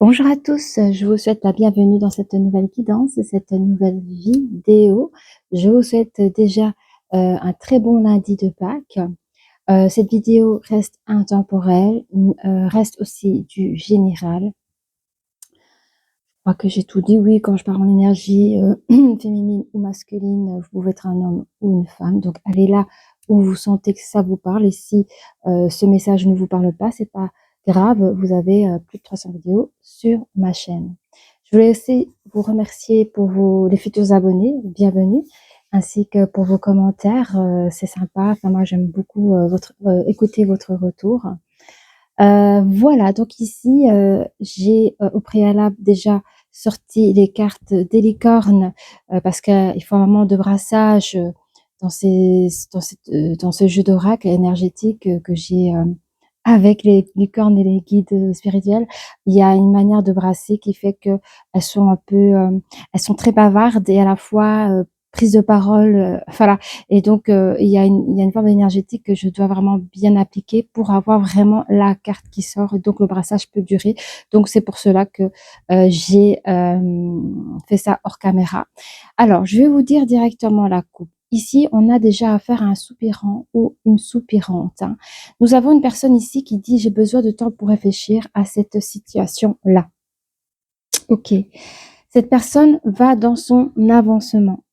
Bonjour à tous, je vous souhaite la bienvenue dans cette nouvelle guidance, cette nouvelle vidéo. Je vous souhaite déjà un très bon lundi de Pâques. Cette vidéo reste intemporelle, reste aussi du général. Je crois que j'ai tout dit. Oui, quand je parle en énergie féminine ou masculine, vous pouvez être un homme ou une femme. Donc, allez là où vous sentez que ça vous parle. Et si ce message ne vous parle pas, c'est pas grave. Vous avez plus de 300 vidéos sur ma chaîne. Je voulais aussi vous remercier pour les futurs abonnés, bienvenue, ainsi que pour vos commentaires. C'est sympa. Enfin, moi, j'aime beaucoup écouter votre retour. Voilà, donc ici, j'ai au préalable déjà sorti les cartes des licornes parce qu'il faut un moment de brassage dans ce jeu d'oracle énergétique que j'ai avec les licornes et les guides spirituels. Il y a une manière de brasser qui fait que elles sont un peu, elles sont très bavardes et à la fois prises de parole. Voilà. Et donc, il y a une forme énergétique que je dois vraiment bien appliquer pour avoir vraiment la carte qui sort. Et donc, le brassage peut durer. Donc, c'est pour cela que j'ai fait ça hors caméra. Alors, je vais vous dire directement la coupe. Ici, on a déjà affaire à un soupirant ou une soupirante. Hein. Nous avons une personne ici qui dit « J'ai besoin de temps pour réfléchir à cette situation-là. » Ok. Cette personne va dans son avancement.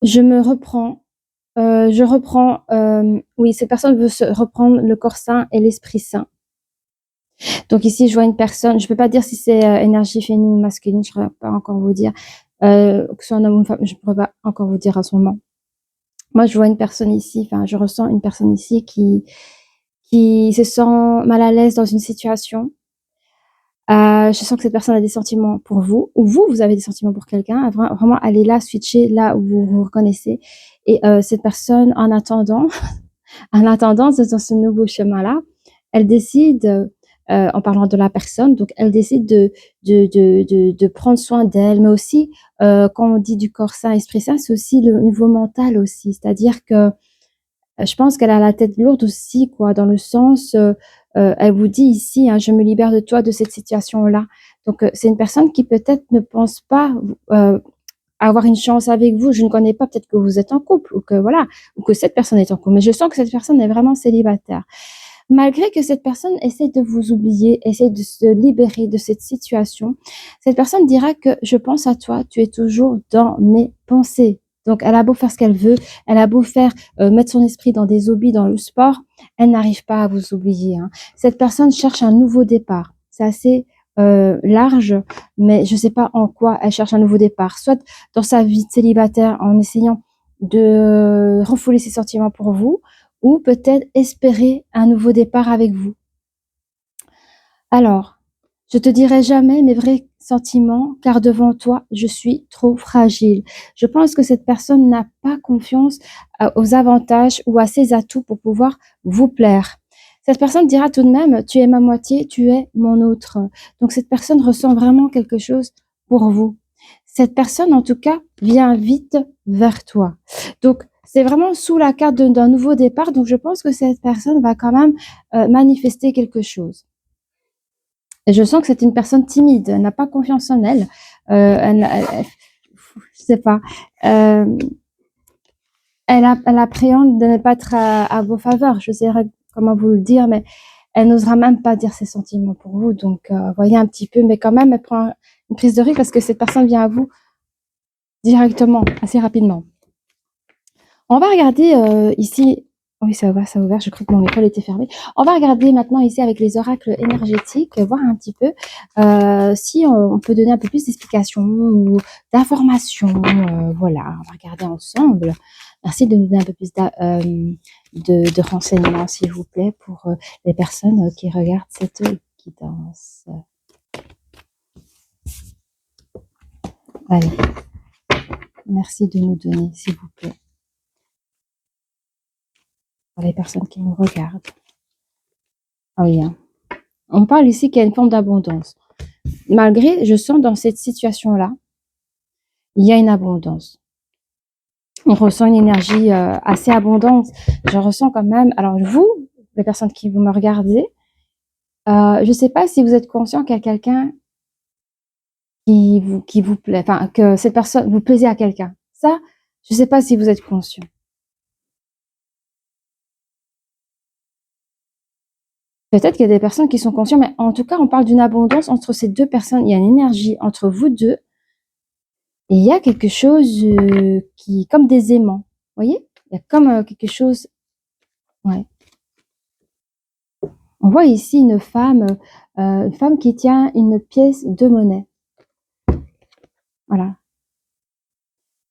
Je me reprends. Oui, cette personne veut se reprendre le corps sain et l'esprit sain. Donc ici, je vois une personne, je ne peux pas dire si c'est énergie féminine ou masculine, je ne pourrais pas encore vous dire, que ce soit un homme ou une femme, je ne pourrais pas encore vous dire à ce moment. Moi, je vois une personne ici, enfin, je ressens une personne ici qui se sent mal à l'aise dans une situation. Je sens que cette personne a des sentiments pour vous, ou vous avez des sentiments pour quelqu'un. Vraiment, allez là, switcher là où vous vous reconnaissez. Et cette personne, en attendant, dans ce nouveau chemin-là, elle décide, en parlant de la personne, donc elle décide de prendre soin d'elle, mais aussi, quand on dit du corps sain, esprit sain, c'est aussi le niveau mental aussi. C'est-à-dire que je pense qu'elle a la tête lourde aussi, quoi, dans le sens, elle vous dit ici, hein, je me libère de toi, de cette situation-là. Donc, c'est une personne qui peut-être ne pense pas avoir une chance avec vous. Je ne connais pas, peut-être que vous êtes en couple ou que voilà, ou que cette personne est en couple. Mais je sens que cette personne est vraiment célibataire. Malgré que cette personne essaie de vous oublier, essaie de se libérer de cette situation, cette personne dira que je pense à toi, tu es toujours dans mes pensées. Donc, elle a beau faire ce qu'elle veut, elle a beau faire mettre son esprit dans des hobbies, dans le sport, elle n'arrive pas à vous oublier. Hein. Cette personne cherche un nouveau départ. C'est assez large, mais je ne sais pas en quoi elle cherche un nouveau départ. Soit dans sa vie de célibataire, en essayant de refouler ses sentiments pour vous, ou peut-être espérer un nouveau départ avec vous. Alors, je te dirai jamais mes vrais sentiments, car devant toi, je suis trop fragile. Je pense que cette personne n'a pas confiance aux avantages ou à ses atouts pour pouvoir vous plaire. Cette personne dira tout de même, tu es ma moitié, tu es mon autre. Donc cette personne ressent vraiment quelque chose pour vous. Cette personne, en tout cas, vient vite vers toi. Donc, c'est vraiment sous la carte d'un nouveau départ. Donc, je pense que cette personne va quand même manifester quelque chose. Et je sens que c'est une personne timide, elle n'a pas confiance en elle. Je sais pas. Elle appréhende de ne pas être à vos faveurs. Je sais comment vous le dire, mais elle n'osera même pas dire ses sentiments pour vous. Donc, voyez un petit peu, mais quand même, elle prend une prise de risque parce que cette personne vient à vous directement, assez rapidement. On va regarder ici. Oui, ça a ouvert. Je crois que mon micro était fermé. On va regarder maintenant ici avec les oracles énergétiques, voir un petit peu si on peut donner un peu plus d'explications ou d'informations. Voilà, on va regarder ensemble. Merci de nous donner un peu plus de renseignements, s'il vous plaît, pour les personnes qui regardent cette guidance. Allez, merci de nous donner, s'il vous plaît. Pour les personnes qui nous regardent. Ah oui, hein. On parle ici qu'il y a une forme d'abondance. Malgré, je sens dans cette situation-là, il y a une abondance. On ressent une énergie assez abondante. Je ressens quand même, alors vous, les personnes qui vous me regardez, Je ne sais pas si vous êtes conscient qu'il y a quelqu'un qui vous plaît, enfin, que cette personne vous plaisez à quelqu'un. Ça, je ne sais pas si vous êtes conscient. Peut-être qu'il y a des personnes qui sont conscientes, mais en tout cas, on parle d'une abondance entre ces 2 personnes. Il y a une énergie entre vous 2 et il y a quelque chose, qui comme des aimants. Vous voyez? Il y a comme, quelque chose, ouais. On voit ici une femme qui tient une pièce de monnaie. Voilà.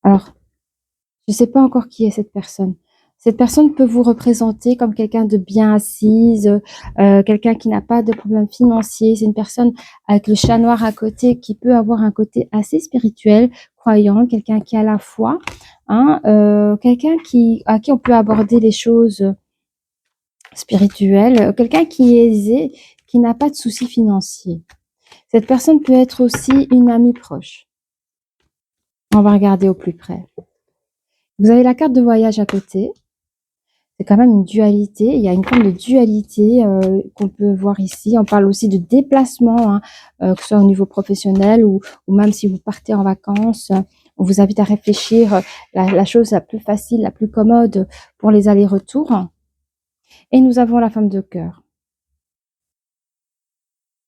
Alors, je ne sais pas encore qui est cette personne. Cette personne peut vous représenter comme quelqu'un de bien assise, quelqu'un qui n'a pas de problème financier. C'est une personne avec le chat noir à côté qui peut avoir un côté assez spirituel, croyant, quelqu'un qui a la foi, hein, quelqu'un à qui on peut aborder les choses spirituelles, quelqu'un qui est aisé, qui n'a pas de soucis financiers. Cette personne peut être aussi une amie proche. On va regarder au plus près. Vous avez la carte de voyage à côté. C'est quand même une dualité. Il y a une forme de dualité qu'on peut voir ici. On parle aussi de déplacement, hein, que ce soit au niveau professionnel ou même si vous partez en vacances. On vous invite à réfléchir la chose la plus facile, la plus commode pour les allers-retours. Et nous avons la femme de cœur.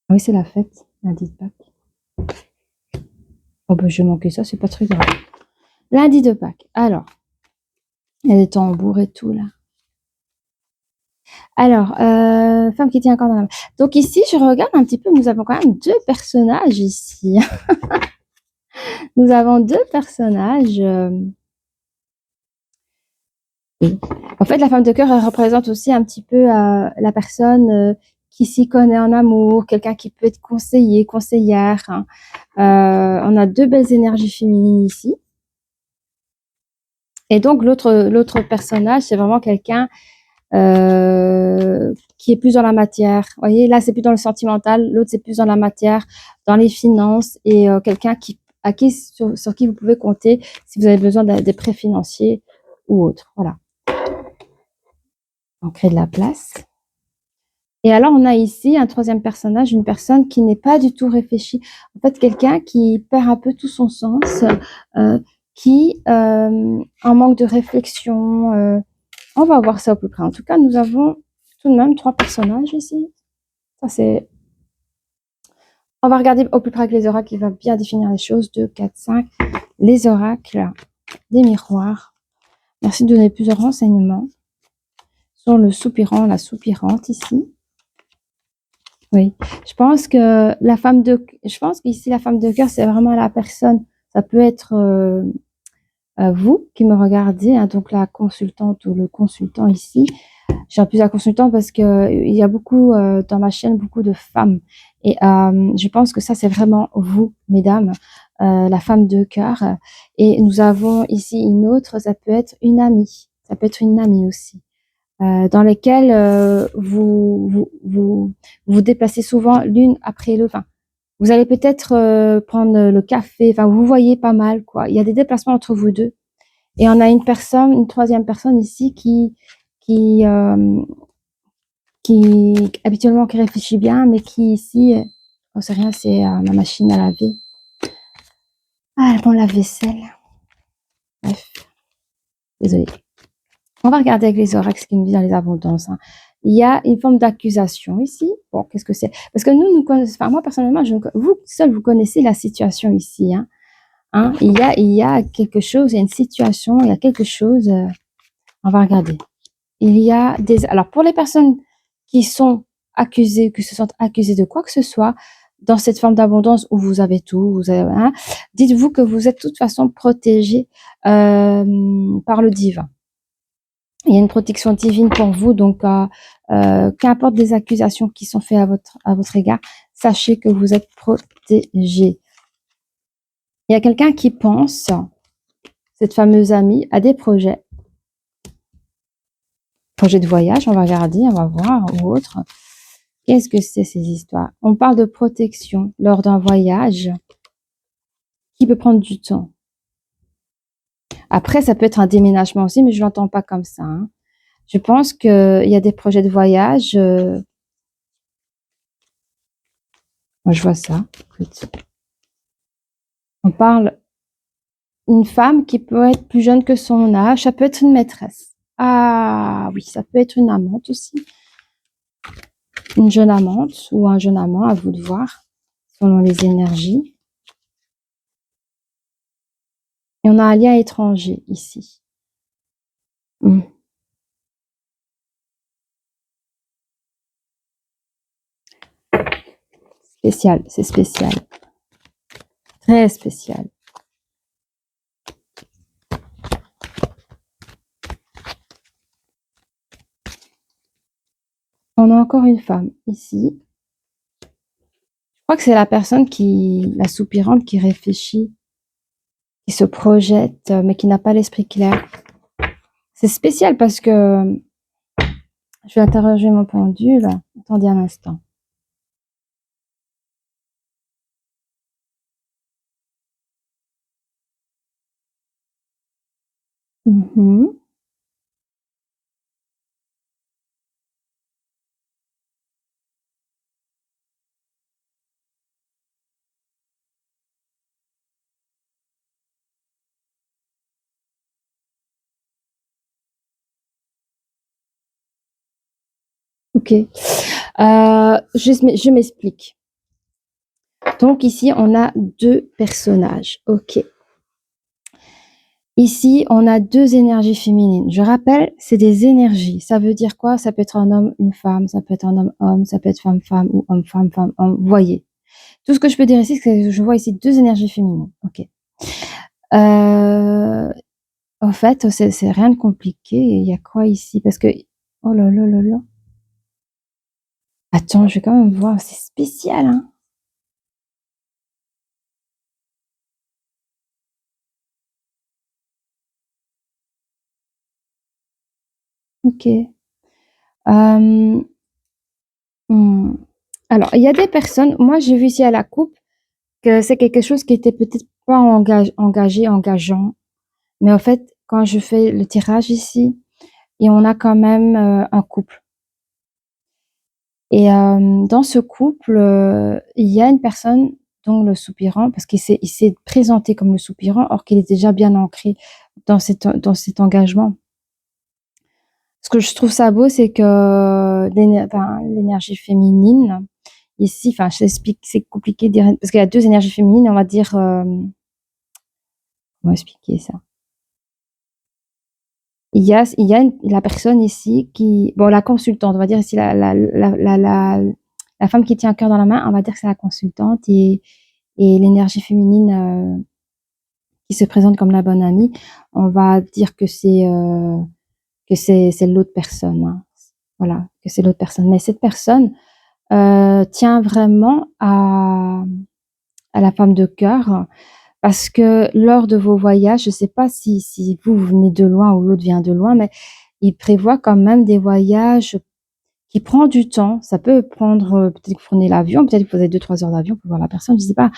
Oui, c'est la fête, lundi de Pâques. Oh ben, je manquais ça, c'est pas très grave. Lundi de Pâques. Alors, il y a des tambours et tout là. Alors, femme qui tient encore dans la main. Donc ici, je regarde un petit peu, nous avons quand même 2 personnages ici. Nous avons 2 personnages. Oui. En fait, la femme de cœur, elle représente aussi un petit peu la personne qui s'y connaît en amour, quelqu'un qui peut être conseiller, conseillère, hein. On a 2 belles énergies féminines ici. Et donc, l'autre personnage, c'est vraiment quelqu'un qui est plus dans la matière. Vous voyez, là, c'est plus dans le sentimental, l'autre, c'est plus dans la matière, dans les finances, et quelqu'un sur qui vous pouvez compter si vous avez besoin des prêts financiers ou autres. Voilà. On crée de la place. Et alors, on a ici un 3e personnage, une personne qui n'est pas du tout réfléchie. En fait, quelqu'un qui perd un peu tout son sens, qui en manque de réflexion. On va voir ça au plus près. En tout cas, nous avons tout de même 3 personnages ici. Ça, c'est... On va regarder au plus près avec les oracles qui va bien définir les choses. 2, 4, 5. Les oracles des miroirs. Merci de donner plusieurs renseignements sur le soupirant, la soupirante ici. Oui, je pense qu'ici la femme de cœur, c'est vraiment la personne. Ça peut être vous qui me regardez, hein, donc la consultante ou le consultant ici. J'ai plus la consultante parce que il y a beaucoup dans ma chaîne beaucoup de femmes et je pense que ça c'est vraiment vous, mesdames, la femme de cœur. Et nous avons ici une autre, ça peut être une amie, ça peut être une amie aussi. Dans lesquelles vous déplacez souvent l'une après l'autre. Enfin, vous allez peut-être prendre le café. Enfin, vous voyez pas mal, quoi. Il y a des déplacements entre vous 2. Et on a une 3e personne ici qui, euh, qui habituellement qui réfléchit bien, mais qui ici, oh, c'est rien, c'est ma machine à laver. Ah, bon, la vaisselle. Bref, désolée. On va regarder avec les oracles ce qui nous dit dans les abondances, hein. Il y a une forme d'accusation ici. Bon, qu'est-ce que c'est? Parce que nous connaissons, enfin, moi, personnellement, vous seul, vous connaissez la situation ici, hein. Hein? Il y a quelque chose, il y a une situation, il y a quelque chose. On va regarder. Il y a alors, pour les personnes qui sont accusées, qui se sentent accusées de quoi que ce soit, dans cette forme d'abondance où vous avez tout, hein, dites-vous que vous êtes de toute façon protégé par le divin. Il y a une protection divine pour vous, donc qu'importe des accusations qui sont faites à votre égard, sachez que vous êtes protégé. Il y a quelqu'un qui pense, cette fameuse amie, à des projets de voyage, on va regarder, on va voir, ou autre. Qu'est-ce que c'est ces histoires? On parle de protection lors d'un voyage qui peut prendre du temps. Après, ça peut être un déménagement aussi, mais je ne l'entends pas comme ça, hein. Je pense qu'il y a des projets de voyage Moi, je vois ça. Écoute. On parle une femme qui peut être plus jeune que son âge. Ça peut être une maîtresse. Ah oui, ça peut être une amante aussi. Une jeune amante ou un jeune amant, à vous de voir, selon les énergies. Et on a un lien étranger ici. Spécial, c'est spécial. Très spécial. On a encore une femme ici. Je crois que c'est la personne la soupirante qui réfléchit, qui se projette, mais qui n'a pas l'esprit clair. C'est spécial parce que je vais interroger mon pendule. Attendez un instant. Mhm. Ok. Je m'explique. Donc ici, on a deux personnages. Ok. Ici, on a deux énergies féminines. Je rappelle, c'est des énergies. Ça veut dire quoi? Ça peut être un homme, une femme, ça peut être un homme, ça peut être femme-femme ou homme-femme, homme. Vous voyez. Tout ce que je peux dire ici, c'est que je vois ici deux énergies féminines. Ok. En fait, c'est rien de compliqué. Il y a quoi ici? Parce que, oh là là là là. Attends, je vais quand même voir. C'est spécial, hein? Ok. Euh, hmm. Alors, il y a des personnes, moi j'ai vu ici à la coupe que c'est quelque chose qui était peut-être pas engageant, mais en fait, quand je fais le tirage ici, et on a quand même un couple. Et dans ce couple, il y a une personne, dont le soupirant, parce il s'est présenté comme le soupirant, or qu'il est déjà bien ancré dans cet engagement. Ce que je trouve ça beau, c'est que l'énergie féminine, ici, enfin, je t'explique, c'est compliqué de dire, parce qu'il y a deux énergies féminines, on va dire, comment expliquer ça? Il y a la personne ici bon, la consultante, on va dire ici, la femme qui tient un cœur dans la main, on va dire que c'est la consultante et l'énergie féminine qui se présente comme la bonne amie, on va dire que c'est l'autre personne, hein. Voilà, que c'est l'autre personne. Mais cette personne tient vraiment à la femme de cœur parce que lors de vos voyages, je ne sais pas si vous venez de loin ou l'autre vient de loin, mais il prévoit quand même des voyages qui prend du temps. Ça peut prendre, peut-être que vous prenez l'avion, peut-être que vous avez 2-3 heures d'avion pour voir la personne, je ne sais pas.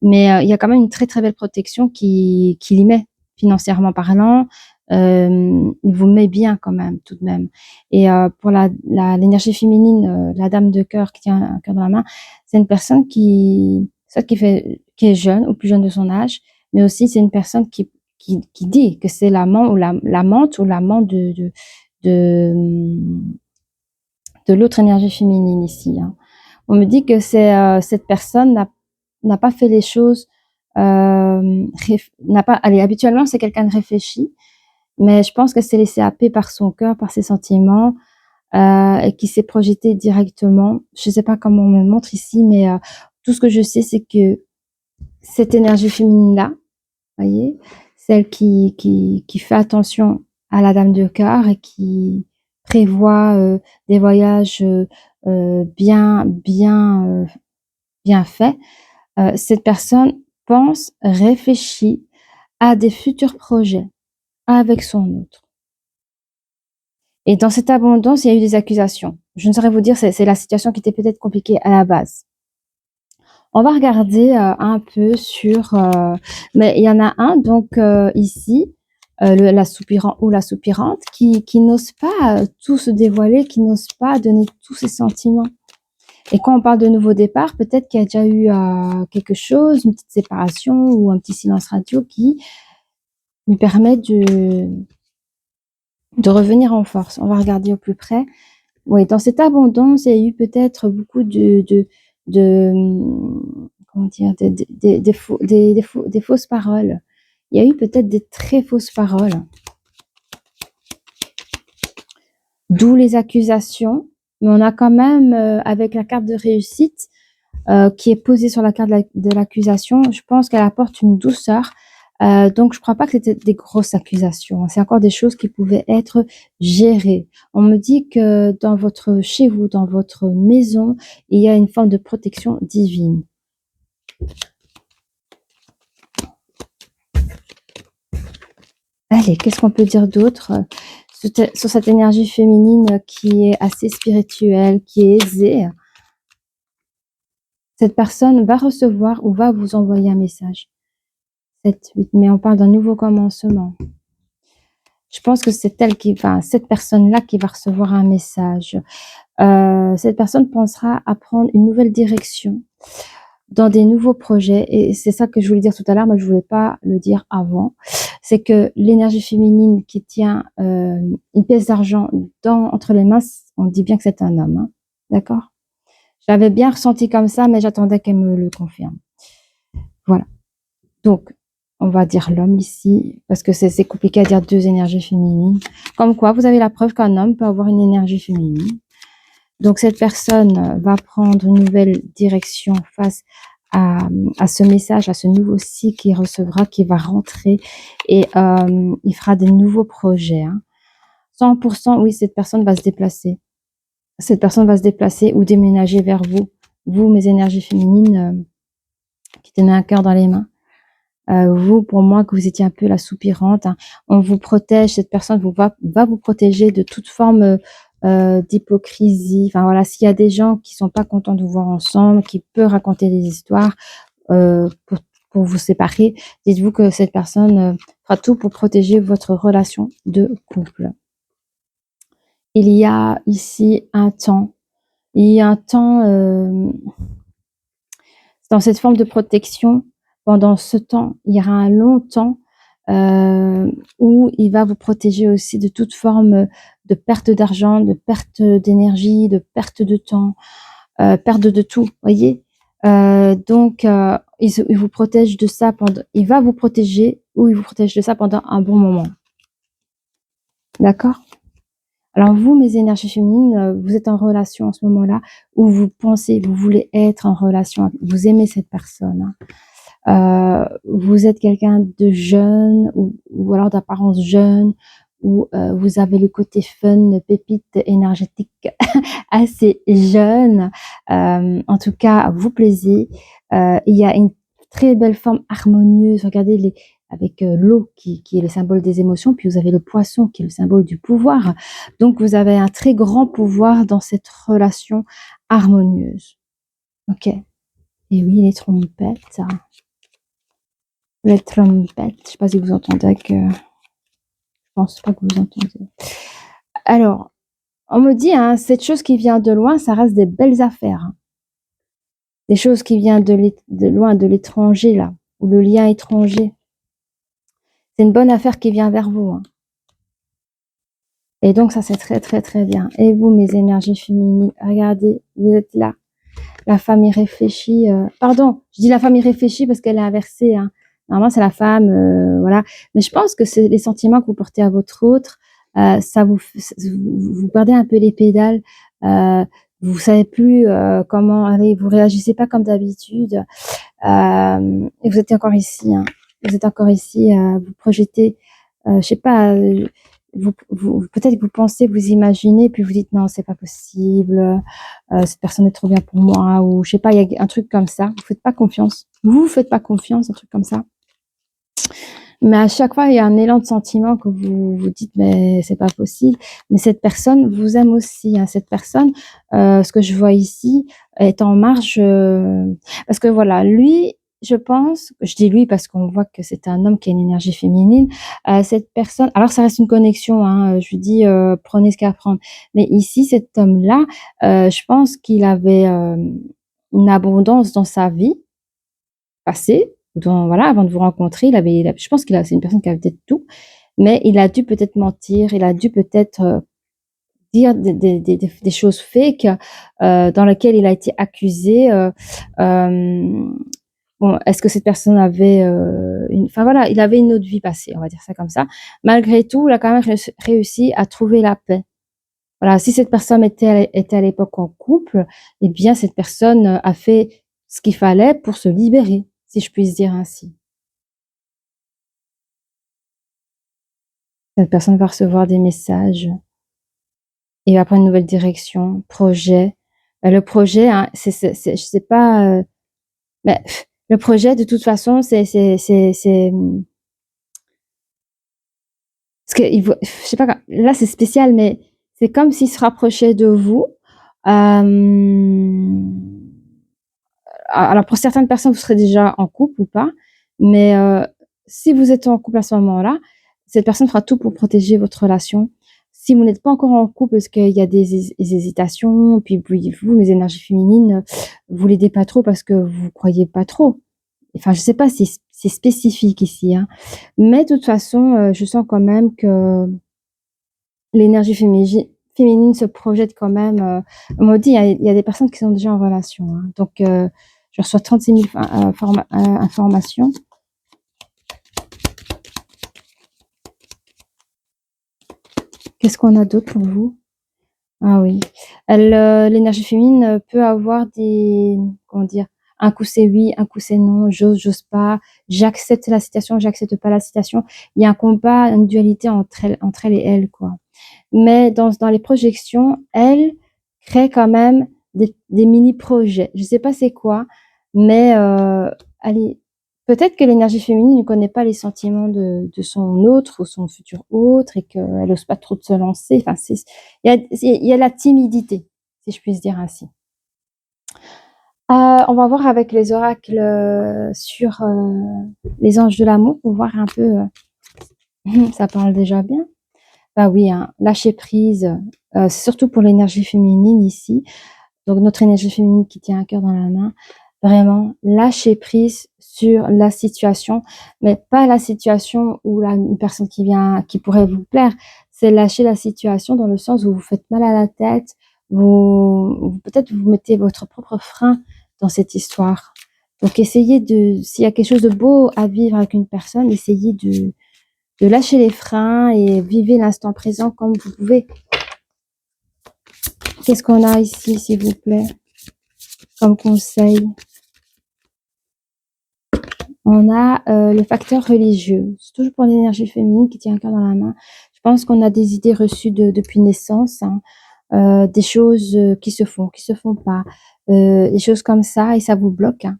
Mais il y a quand même une très très belle protection qui y met, financièrement parlant. Il vous met bien quand même, tout de même. Et pour l'énergie féminine, la dame de cœur qui tient un cœur dans la main, c'est une personne soit qui est jeune ou plus jeune de son âge, mais aussi c'est une personne qui dit que c'est l'amant ou l'amante ou l'amant de, de l'autre énergie féminine ici, hein. On me dit que cette personne n'a pas fait les choses, n'a pas, allez, habituellement, c'est quelqu'un de réfléchi, mais je pense que c'est laissé happer par son cœur, par ses sentiments, et qui s'est projeté directement. Je ne sais pas comment on me montre ici, mais tout ce que je sais, c'est que cette énergie féminine-là, voyez, celle qui fait attention à la dame de cœur et qui prévoit des voyages bien faits, cette personne pense, réfléchit à des futurs projets avec son autre. Et dans cette abondance, il y a eu des accusations. Je ne saurais vous dire, c'est la situation qui était peut-être compliquée à la base. On va regarder un peu mais il y en a un, donc ici, la soupirante ou la soupirante, qui n'ose pas tout se dévoiler, qui n'ose pas donner tous ses sentiments. Et quand on parle de nouveau départ, peut-être qu'il y a déjà eu quelque chose, une petite séparation ou un petit silence radio qui lui permet de revenir en force. On va regarder au plus près. Oui, dans cette abondance, il y a eu peut-être beaucoup de comment dire, des fausses paroles. Il y a eu peut-être des très fausses paroles. D'où les accusations. Mais on a quand même, avec la carte de réussite, qui est posée sur la carte de l'accusation, je pense qu'elle apporte une douceur. Donc, je ne crois pas que c'était des grosses accusations. C'est encore des choses qui pouvaient être gérées. On me dit que chez vous, dans votre maison, il y a une forme de protection divine. Allez, qu'est-ce qu'on peut dire d'autre sur cette énergie féminine qui est assez spirituelle, qui est aisée? Cette personne va recevoir ou va vous envoyer un message. 7, 8, mais on parle d'un nouveau commencement. Je pense que c'est cette personne-là qui va recevoir un message. Cette personne pensera à prendre une nouvelle direction dans des nouveaux projets. Et c'est ça que je voulais dire tout à l'heure, mais je voulais pas le dire avant. C'est que l'énergie féminine qui tient une pièce d'argent entre les mains, on dit bien que c'est un homme. Hein, d'accord? J'avais bien ressenti comme ça, mais j'attendais qu'elle me le confirme. Voilà. Donc, on va dire l'homme ici, parce que c'est compliqué à dire deux énergies féminines. Comme quoi, vous avez la preuve qu'un homme peut avoir une énergie féminine. Donc, cette personne va prendre une nouvelle direction face à ce message, à ce nouveau cycle qu'il recevra, qui va rentrer et il fera des nouveaux projets. Hein. 100%, oui, cette personne va se déplacer. Cette personne va se déplacer ou déménager vers vous. Vous, mes énergies féminines, qui tenez un cœur dans les mains. Vous, pour moi, que vous étiez un peu la soupirante, hein, on vous protège, cette personne va vous protéger de toute forme d'hypocrisie. Enfin voilà, s'il y a des gens qui sont pas contents de vous voir ensemble, qui peuvent raconter des histoires pour vous séparer, dites-vous que cette personne fera tout pour protéger votre relation de couple. Il y a ici un temps. Il y a un temps dans cette forme de protection. Pendant ce temps, il y aura un long temps où il va vous protéger aussi de toute forme de perte d'argent, de perte d'énergie, de perte de temps, perte de tout, voyez. Donc, il vous protège de ça il va vous protéger ou il vous protège de ça pendant un bon moment. D'accord? Alors vous, mes énergies féminines, vous êtes en relation en ce moment-là où vous voulez être en relation, vous aimez cette personne. Vous êtes quelqu'un de jeune ou alors d'apparence jeune, ou vous avez le côté fun, pépite énergétique assez jeune. En tout cas, vous plaisez. Il y a une très belle forme harmonieuse. Regardez avec l'eau qui est le symbole des émotions, puis vous avez le poisson qui est le symbole du pouvoir. Donc, vous avez un très grand pouvoir dans cette relation harmonieuse. Ok. Et oui, les trompettes. Les trompettes. Je sais pas si vous entendez je pense pas que vous entendez. Alors, on me dit, hein, cette chose qui vient de loin, ça reste des belles affaires. Hein. Des choses qui viennent de loin, de l'étranger, là, ou le lien étranger. C'est une bonne affaire qui vient vers vous. Hein. Et donc, ça, c'est très, très, très bien. Et vous, mes énergies féminines, regardez, vous êtes là. La femme y réfléchit. Pardon, je dis la femme y réfléchit parce qu'elle est inversée. Hein. Normalement, c'est la femme, voilà. Mais je pense que c'est les sentiments que vous portez à votre autre. Ça vous perdez un peu les pédales. Vous savez plus comment aller. Vous réagissez pas comme d'habitude. Et vous êtes encore ici. Hein. Vous êtes encore ici. Vous projetez. Je sais pas. Peut-être que vous pensez, vous imaginez, puis vous dites non, c'est pas possible, cette personne est trop bien pour moi, ou je sais pas, il y a un truc comme ça. Vous faites pas confiance. Vous faites pas confiance, un truc comme ça. Mais à chaque fois, il y a un élan de sentiment que vous vous dites, mais c'est pas possible. Mais cette personne vous aime aussi. Hein. Cette personne, ce que je vois ici, est en marche. Parce que voilà, lui, je pense, je dis lui parce qu'on voit que c'est un homme qui a une énergie féminine. Cette personne, alors ça reste une connexion, hein, je lui dis, prenez ce qu'il y a à prendre. Mais ici, cet homme-là, je pense qu'il avait une abondance dans sa vie passée, voilà, avant de vous rencontrer, je pense c'est une personne qui avait peut-être tout, mais il a dû peut-être mentir, il a dû peut-être dire des choses fake dans lesquelles il a été accusé. Bon, est-ce que cette personne avait enfin voilà, il avait une autre vie passée, on va dire ça comme ça. Malgré tout, il a quand même réussi à trouver la paix. Voilà, si cette personne était à l'époque en couple, eh bien cette personne a fait ce qu'il fallait pour se libérer, si je puis dire ainsi. Cette personne va recevoir des messages et va prendre une nouvelle direction, projet. Le projet, hein, je sais pas, mais le projet de toute façon, parce que je sais pas, là c'est spécial, mais c'est comme s'il se rapprochait de vous. Alors pour certaines personnes, vous serez déjà en couple ou pas, mais si vous êtes en couple à ce moment-là, cette personne fera tout pour protéger votre relation. Si vous n'êtes pas encore en couple, parce qu'il y a des hésitations, puis vous, les énergies féminines, vous l'aidez pas trop parce que vous croyez pas trop. Enfin, je sais pas si c'est spécifique ici, hein. Mais de toute façon, je sens quand même que l'énergie féminine se projette quand même. On m'a dit, il y a des personnes qui sont déjà en relation, hein. Donc, je reçois 36 000 informations. Qu'est-ce qu'on a d'autre pour vous? Ah oui. L'énergie féminine peut avoir comment dire, un coup c'est oui, un coup c'est non, j'ose pas, j'accepte la situation, j'accepte pas la situation. Il y a un combat, une dualité entre elle et elle, quoi. Mais dans les projections, elle crée quand même des mini-projets. Je sais pas c'est quoi, mais allez, peut-être que l'énergie féminine ne connaît pas les sentiments de son autre ou son futur autre et qu'elle n'ose pas trop de se lancer. Enfin, il y a la timidité, si je puis dire ainsi. On va voir avec les oracles sur les anges de l'amour pour voir un peu. Ça parle déjà bien. Bah oui, hein, lâcher prise, c'est surtout pour l'énergie féminine ici. Donc notre énergie féminine qui tient un cœur dans la main, vraiment lâcher prise sur la situation, mais pas la situation où une personne qui pourrait vous plaire. C'est lâcher la situation dans le sens où vous faites mal à la tête, peut-être vous mettez votre propre frein dans cette histoire. Donc s'il y a quelque chose de beau à vivre avec une personne, essayez de lâcher les freins et vivez l'instant présent comme vous pouvez. Qu'est-ce qu'on a ici, s'il vous plaît, comme conseil? On a le facteur religieux. C'est toujours pour l'énergie féminine qui tient un cœur dans la main. Je pense qu'on a des idées reçues depuis naissance, hein, des choses qui se font pas, des choses comme ça, et ça vous bloque, hein.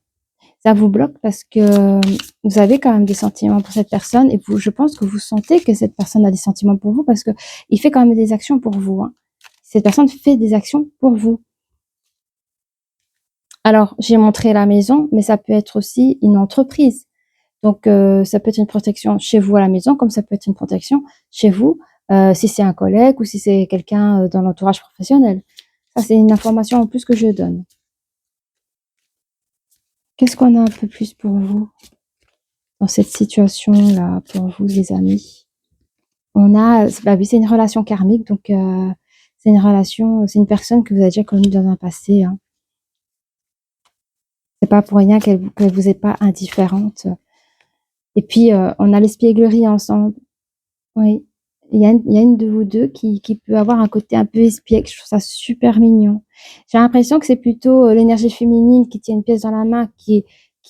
Ça vous bloque parce que vous avez quand même des sentiments pour cette personne et je pense que vous sentez que cette personne a des sentiments pour vous parce que il fait quand même des actions pour vous, hein. Cette personne fait des actions pour vous. Alors, j'ai montré la maison, mais ça peut être aussi une entreprise. Donc, ça peut être une protection chez vous à la maison, comme ça peut être une protection chez vous, si c'est un collègue ou si c'est quelqu'un dans l'entourage professionnel. Ça, c'est une information en plus que je donne. Qu'est-ce qu'on a un peu plus pour vous dans cette situation-là, pour vous, les amis? Bah oui, c'est une relation karmique, donc c'est une personne que vous avez déjà connue dans un passé, hein. C'est pas pour rien qu'elle vous est pas indifférente. Et puis, on a l'espièglerie ensemble. Oui. Il y a une de vous deux qui peut avoir un côté un peu espiègle. Je trouve ça super mignon. J'ai l'impression que c'est plutôt l'énergie féminine qui tient une pièce dans la main,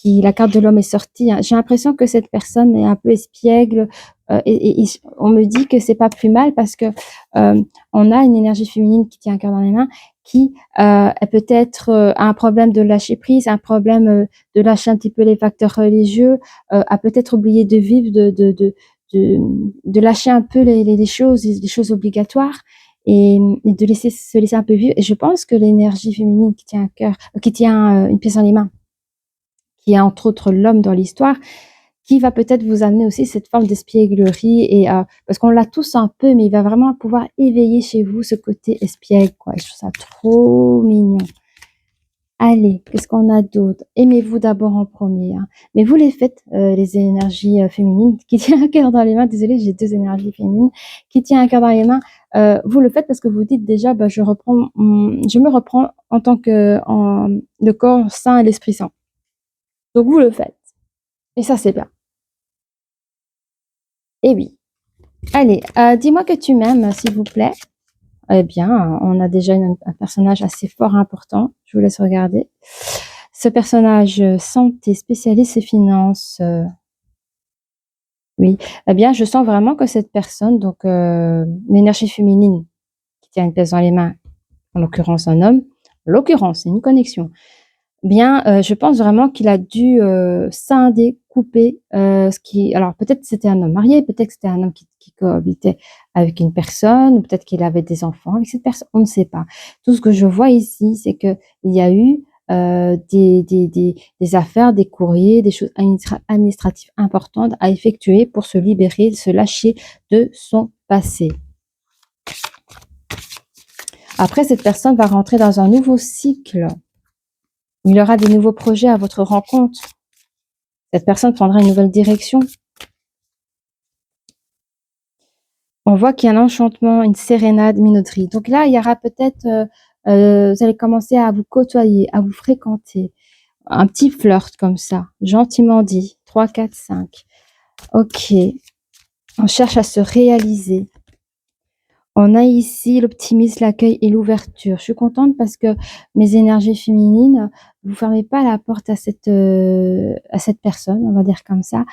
la carte de l'homme est sortie, hein. J'ai l'impression que cette personne est un peu espiègle. Et on me dit que c'est pas plus mal parce que on a une énergie féminine qui tient un cœur dans les mains, qui peut-être a un problème de lâcher prise, un problème de lâcher un petit peu les facteurs religieux, a peut-être oublié de vivre, de lâcher un peu les choses obligatoires et de se laisser un peu vivre. Et je pense que l'énergie féminine qui tient une pièce dans les mains, qui est entre autres l'homme dans l'histoire, qui va peut-être vous amener aussi cette forme d'espièglerie et parce qu'on l'a tous un peu, mais il va vraiment pouvoir éveiller chez vous ce côté espiègle, quoi. Je trouve ça trop mignon. Allez, qu'est-ce qu'on a d'autre? Aimez-vous d'abord en premier, hein. Mais vous les faites, les énergies féminines, qui tient un cœur dans les mains. Désolée, j'ai deux énergies féminines. Qui tient un cœur dans les mains. Vous le faites parce que vous dites déjà, bah, je me reprends en tant que le corps sain et l'esprit saint. Donc vous le faites. Et ça, c'est bien. Et oui. Allez, dis-moi que tu m'aimes, s'il vous plaît. Eh bien, on a déjà un personnage assez fort important. Je vous laisse regarder. Ce personnage santé, spécialiste et finance. Oui. Eh bien, je sens vraiment que cette personne, donc l'énergie féminine qui tient une pièce dans les mains, en l'occurrence un homme, en l'occurrence, c'est une connexion. Bien, je pense vraiment qu'il a dû scinder, couper ce qui. Alors peut-être c'était un homme marié, peut-être que c'était un homme qui cohabitait avec une personne, ou peut-être qu'il avait des enfants avec cette personne, on ne sait pas. Tout ce que je vois ici, c'est que il y a eu des affaires, des courriers, des choses administratives importantes à effectuer pour se libérer, se lâcher de son passé. Après, cette personne va rentrer dans un nouveau cycle. Il y aura des nouveaux projets à votre rencontre. Cette personne prendra une nouvelle direction. On voit qu'il y a un enchantement, une sérénade, minauderie. Donc là, il y aura peut-être, vous allez commencer à vous côtoyer, à vous fréquenter. Un petit flirt comme ça, gentiment dit. 3, 4, 5. Ok. On cherche à se réaliser. On a ici l'optimisme, l'accueil et l'ouverture. Je suis contente parce que mes énergies féminines, vous fermez pas la porte à cette personne, on va dire comme ça,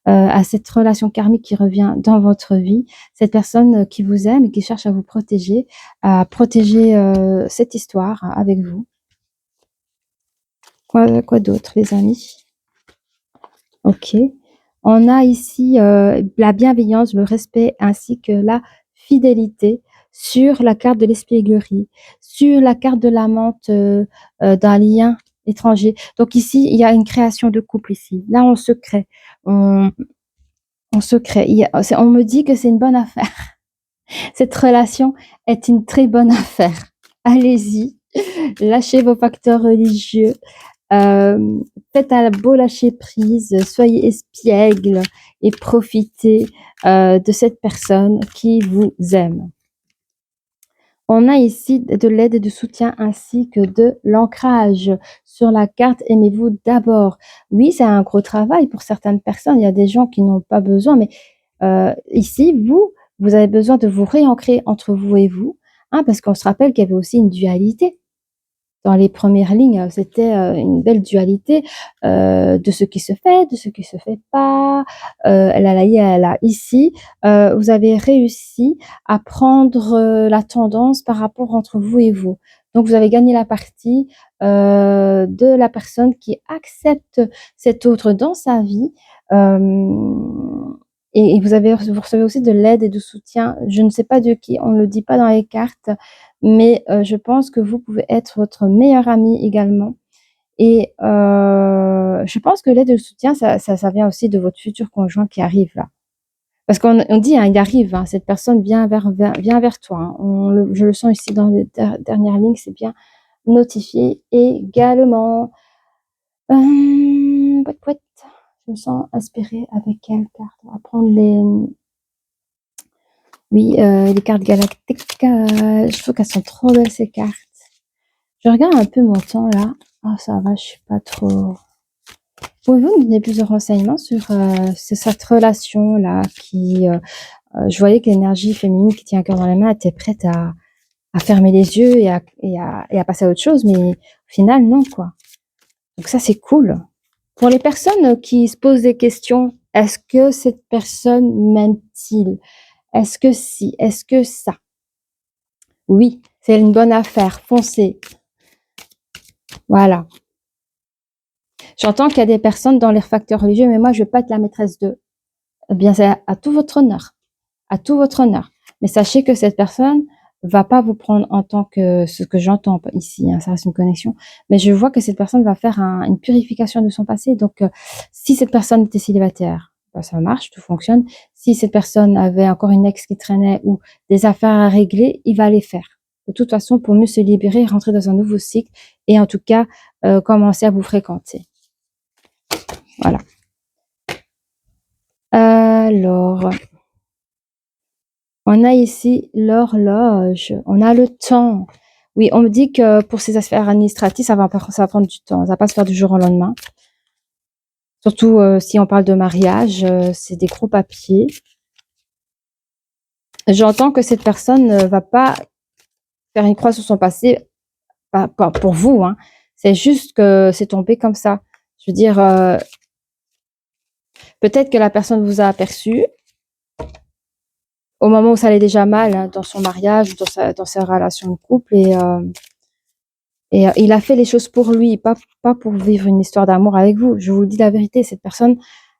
à cette relation karmique qui revient dans votre vie, cette personne qui vous aime et qui cherche à vous protéger, à protéger cette histoire avec vous. Quoi d'autre, les amis? Ok. On a ici la bienveillance, le respect ainsi que la fidélité sur la carte de l'espièglerie, sur la carte de l'amante d'un lien étranger. Donc ici, il y a une création de couple ici. Là, on se crée. On se crée. On me dit que c'est une bonne affaire. Cette relation est une très bonne affaire. Allez-y, lâchez vos facteurs religieux. Faites un beau lâcher prise, soyez espiègle et profitez de cette personne qui vous aime. On a ici de l'aide et du soutien ainsi que de l'ancrage sur la carte. Aimez-vous d'abord. Oui, c'est un gros travail pour certaines personnes. Il y a des gens qui n'ont pas besoin, mais ici, vous avez besoin de vous réancrer entre vous et vous, hein, parce qu'on se rappelle qu'il y avait aussi une dualité. Dans les premières lignes, c'était une belle dualité de ce qui se fait, de ce qui se fait pas. Là, ici, vous avez réussi à prendre la tendance par rapport entre vous et vous. Donc, vous avez gagné la partie de la personne qui accepte cet autre dans sa vie. Et vous recevez aussi de l'aide et du soutien. Je ne sais pas de qui, on ne le dit pas dans les cartes, mais je pense que vous pouvez être votre meilleur ami également. Et je pense que l'aide et le soutien, ça vient aussi de votre futur conjoint qui arrive là. Parce qu'on dit, hein, il arrive, hein, cette personne vient vers toi. Hein. Je le sens ici dans les dernières lignes, c'est bien notifié également. Pouet. Je me sens inspirée avec quelle carte? On va prendre les cartes galactiques. Je trouve qu'elles sont trop belles, ces cartes. Je regarde un peu mon temps, là. Ah, ça va, je suis pas trop... Pouvez-vous me donner plus de renseignements sur cette relation-là qui... je voyais que l'énergie féminine qui tient un cœur dans les mains était prête à fermer les yeux et à passer à autre chose, mais au final, non, quoi. Donc ça, c'est cool. Pour les personnes qui se posent des questions, est-ce que cette personne m'aime-t-il? Est-ce que si? Est-ce que ça? Oui, c'est une bonne affaire. Foncez. Voilà. J'entends qu'il y a des personnes dans les facteurs religieux, mais moi, je ne veux pas être la maîtresse d'eux. Eh bien, c'est à tout votre honneur. À tout votre honneur. Mais sachez que cette personne va pas vous prendre en tant que ce que j'entends ici, hein, ça reste une connexion, mais je vois que cette personne va faire une purification de son passé. Donc, si cette personne était célibataire, bah, ça marche, tout fonctionne. Si cette personne avait encore une ex qui traînait ou des affaires à régler, il va les faire. De toute façon, pour mieux se libérer, rentrer dans un nouveau cycle et en tout cas, commencer à vous fréquenter. Voilà. Alors, on a ici l'horloge, on a le temps. Oui, on me dit que pour ces affaires administratives, ça va prendre du temps. Ça va pas se faire du jour au lendemain. Surtout si on parle de mariage, c'est des gros papiers. J'entends que cette personne ne va pas faire une croix sur son passé, pas pour vous, hein. C'est juste que c'est tombé comme ça. Je veux dire, peut-être que la personne vous a aperçu au moment où ça allait déjà mal, hein, dans son mariage, dans sa relation de couple, et il a fait les choses pour lui, pas pour vivre une histoire d'amour avec vous. Je vous le dis la vérité, cette personne,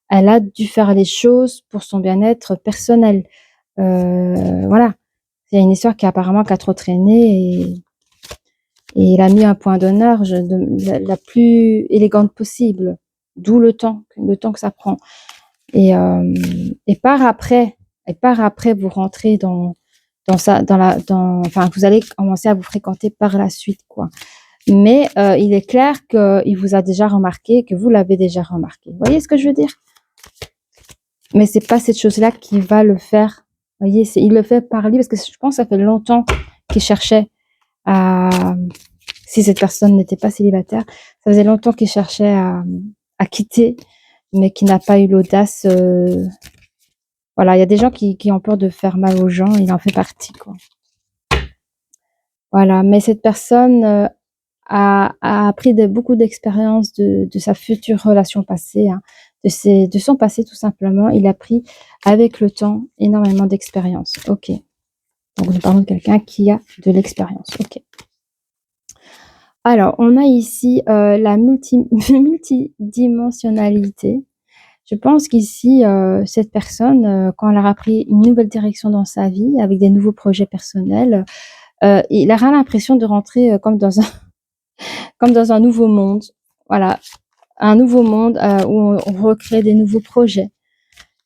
elle a dû faire les choses pour son bien-être personnel. Voilà. Il y a une histoire qui apparemment qui a trop traîné et il a mis un point d'honneur la plus élégante possible. D'où le temps que ça prend. Et par après, vous rentrez enfin, vous allez commencer à vous fréquenter par la suite, quoi. Mais il est clair qu'il vous a déjà remarqué, que vous l'avez déjà remarqué. Vous voyez ce que je veux dire? Mais c'est pas cette chose-là qui va le faire. Vous voyez, il le fait par lui parce que je pense que ça fait longtemps qu'il cherchait à, si cette personne n'était pas célibataire, ça faisait longtemps qu'il cherchait à quitter, mais qui n'a pas eu l'audace. Voilà, il y a des gens qui ont peur de faire mal aux gens, il en fait partie, quoi. Voilà, mais cette personne a appris beaucoup d'expériences de sa future relation passée, hein, de son passé tout simplement. Il a pris avec le temps énormément d'expérience. Ok. Donc nous parlons de quelqu'un qui a de l'expérience. Ok. Alors, on a ici la multidimensionnalité. Je pense qu'ici, cette personne, quand elle aura pris une nouvelle direction dans sa vie, avec des nouveaux projets personnels, il aura l'impression de rentrer comme dans un nouveau monde. Voilà, un nouveau monde où on recrée des nouveaux projets.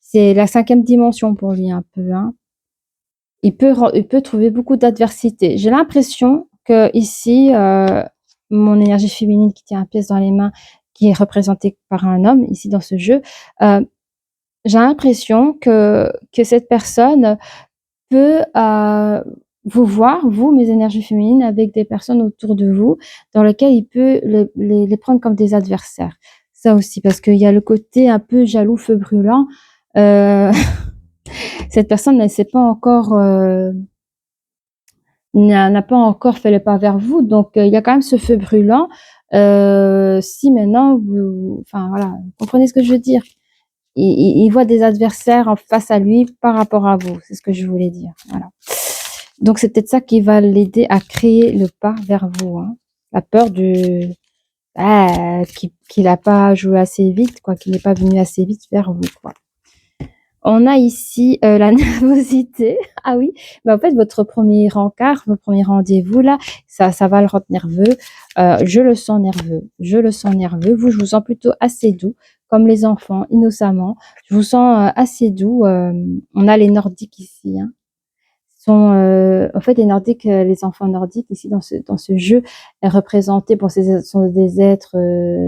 C'est la 5e dimension pour lui un peu, hein. Il peut trouver beaucoup d'adversité. J'ai l'impression que ici, mon énergie féminine qui tient un pièce dans les mains, qui est représentée par un homme ici dans ce jeu, j'ai l'impression que cette personne peut vous voir, vous, mes énergies féminines, avec des personnes autour de vous, dans lesquelles il peut les prendre comme des adversaires. Ça aussi, parce qu'il y a le côté un peu jaloux, feu brûlant. Cette personne ne sait pas encore, n'a pas encore fait le pas vers vous, donc il y a quand même ce feu brûlant. Si maintenant, enfin voilà, vous comprenez ce que je veux dire? Il voit des adversaires en face à lui par rapport à vous, c'est ce que je voulais dire. Voilà. Donc c'est peut-être ça qui va l'aider à créer le pas vers vous, hein. La peur qu'il n'a pas joué assez vite, quoi, qu'il n'est pas venu assez vite vers vous, quoi. On a ici la nervosité. Ah oui, mais en fait votre premier rencard, votre premier rendez-vous là, ça va le rendre nerveux. Je le sens nerveux, Vous, je vous sens plutôt assez doux, comme les enfants, innocemment. Je vous sens assez doux. On a les Nordiques ici, hein. En fait, les Nordiques, les enfants nordiques ici dans ce jeu est représenté. Bon, ce sont des êtres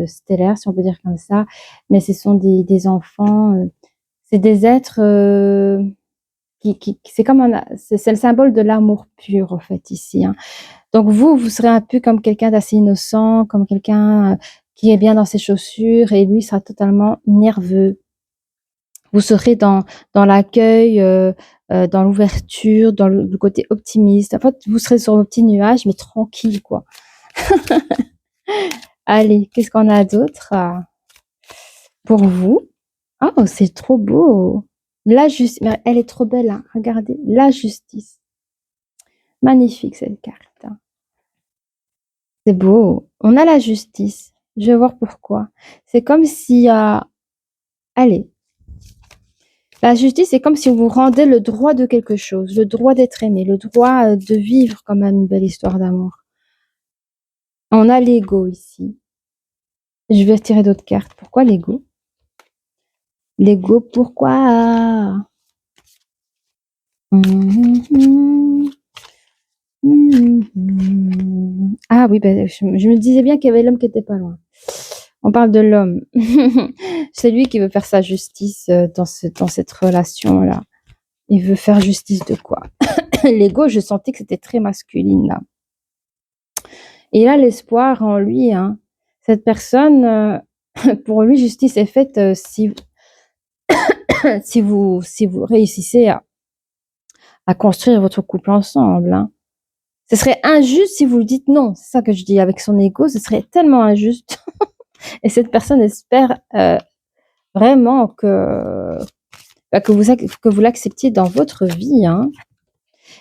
stellaires, si on peut dire comme ça, mais ce sont des enfants. C'est des êtres c'est comme c'est le symbole de l'amour pur en fait ici, hein. Donc vous serez un peu comme quelqu'un d'assez innocent, comme quelqu'un qui est bien dans ses chaussures, et lui sera totalement nerveux. Vous serez dans l'accueil, dans l'ouverture, dans le côté optimiste. En fait, vous serez sur vos petits nuages, mais tranquille, quoi. Allez, qu'est-ce qu'on a d'autre pour vous? Oh, c'est trop beau. La justice, elle est trop belle, hein. Regardez, la justice. Magnifique cette carte, hein. C'est beau. On a la justice. Je vais voir pourquoi. C'est comme si, allez, La justice, c'est comme si vous rendez le droit de quelque chose, le droit d'être aimé, le droit de vivre quand même une belle histoire d'amour. On a l'ego ici. Je vais retirer d'autres cartes. Pourquoi l'ego? L'ego, pourquoi? Ah oui, ben, je me disais bien qu'il y avait l'homme qui était pas loin. On parle de l'homme. C'est lui qui veut faire sa justice dans cette relation-là. Il veut faire justice de quoi? L'ego, je sentais que c'était très masculine là. Et il a l'espoir en lui, hein. Cette personne, pour lui, justice est faite si vous réussissez à construire votre couple ensemble, hein. Ce serait injuste si vous le dites non. C'est ça que je dis avec son ego. Ce serait tellement injuste. Et cette personne espère vraiment que vous l'acceptiez dans votre vie, hein.